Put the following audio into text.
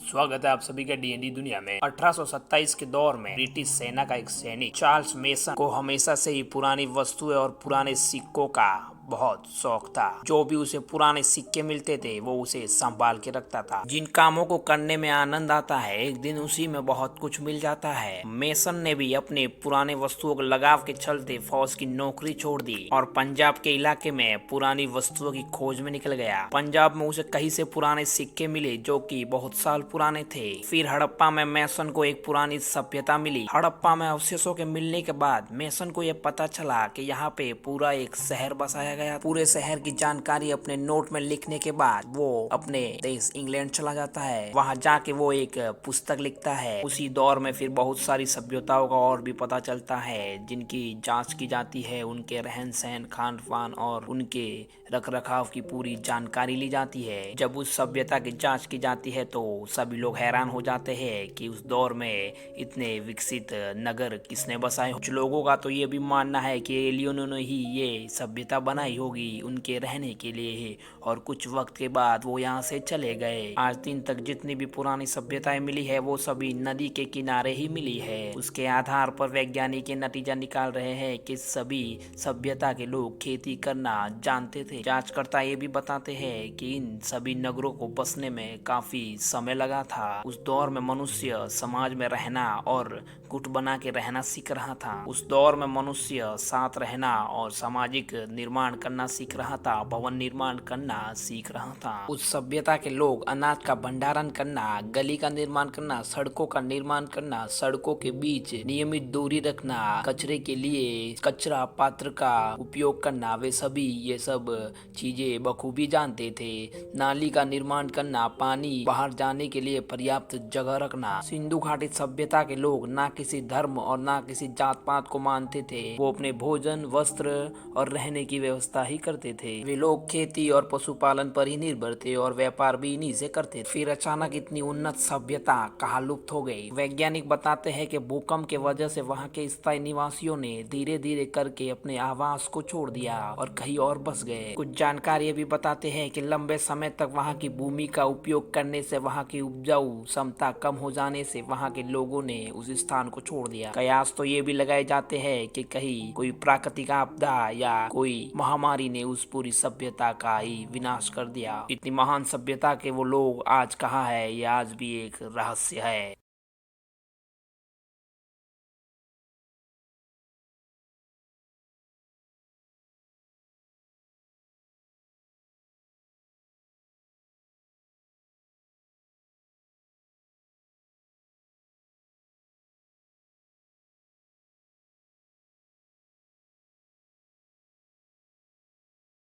स्वागत है आप सभी का डीएनडी दुनिया में। 1827 के दौर में ब्रिटिश सेना का एक सैनिक चार्ल्स मेसन को हमेशा से ही पुरानी वस्तुएं और पुराने सिक्कों का बहुत शौक था। जो भी उसे पुराने सिक्के मिलते थे वो उसे संभाल के रखता था। जिन कामों को करने में आनंद आता है एक दिन उसी में बहुत कुछ मिल जाता है। मेसन ने भी अपने पुराने वस्तुओं के लगाव के चलते फौज की नौकरी छोड़ दी और पंजाब के इलाके में पुरानी वस्तुओं की खोज में निकल गया। पंजाब में उसे कहीं से पुराने सिक्के मिले जो कि बहुत साल पुराने थे। फिर हड़प्पा में मेसन को एक पुरानी सभ्यता मिली। हड़प्पा में अवशेषों के मिलने के बाद मेसन को यह पता चला कि यहाँ पे पूरा एक शहर बसाया गया। पूरे शहर की जानकारी अपने नोट में लिखने के बाद वो अपने देश इंग्लैंड चला जाता है। वहाँ जाके वो एक पुस्तक लिखता है। उसी दौर में फिर बहुत सारी सभ्यताओं का और भी पता चलता है जिनकी जांच की जाती है। उनके रहन सहन, खान पान और उनके रख रखाव की पूरी जानकारी ली जाती है। जब उस सभ्यता की जांच की जाती है तो सभी लोग हैरान हो जाते हैं कि उस दौर में इतने विकसित नगर किसने बसाए। कुछ लोगों का तो ये भी मानना है कि एलियनों ने ही ये सभ्यता बनाई होगी उनके रहने के लिए और कुछ वक्त के बाद वो यहाँ से चले गए। आज दिन तक जितनी भी पुरानी सभ्यताएं मिली है वो सभी नदी के किनारे ही मिली है। उसके आधार पर वैज्ञानिक ये नतीजा निकाल रहे हैं कि सभी सभ्यता के लोग खेती करना जानते थे। जांचकर्ता ये भी बताते हैं कि इन सभी नगरों को बसने में काफी समय लगा था। उस दौर में मनुष्य समाज में रहना और गुट बना के रहना सीख रहा था। उस दौर में मनुष्य साथ रहना और सामाजिक निर्माण करना सीख रहा था, भवन निर्माण करना सीख रहा था। उस सभ्यता के लोग अनाज का भंडारण करना, गली का निर्माण करना, सड़कों का निर्माण करना, सड़कों के बीच नियमित दूरी रखना, कचरे के लिए कचरा पात्र का उपयोग करना, वे सभी ये सब चीजें बखूबी जानते थे। नाली का निर्माण करना, पानी बाहर जाने के लिए पर्याप्त जगह रखना। सिंधु घाटी सभ्यता के लोग ना किसी धर्म और ना किसी जात पात को मानते थे। वो अपने भोजन, वस्त्र और रहने की व्यवस्था ही करते थे। वे लोग खेती और पशुपालन पर ही निर्भर थे और व्यापार भी इन्हीं से करते थे। फिर अचानक इतनी उन्नत सभ्यता कहाँ लुप्त हो गई। वैज्ञानिक बताते हैं कि भूकंप के वजह से वहाँ के स्थायी निवासियों ने धीरे धीरे करके अपने आवास को छोड़ दिया और कहीं और बस गए। कुछ जानकारी भी बताते हैं कि लंबे समय तक वहाँ की भूमि का उपयोग करने से वहाँ की उपजाऊ क्षमता कम हो जाने से वहाँ के लोगों ने उस स्थान को छोड़ दिया। कयास तो ये भी लगाए जाते हैं कि कहीं कोई प्राकृतिक आपदा या कोई महामारी ने उस पूरी सभ्यता का ही विनाश कर दिया। इतनी महान सभ्यता के वो लोग आज कहाँ है ये आज भी एक रहस्य है।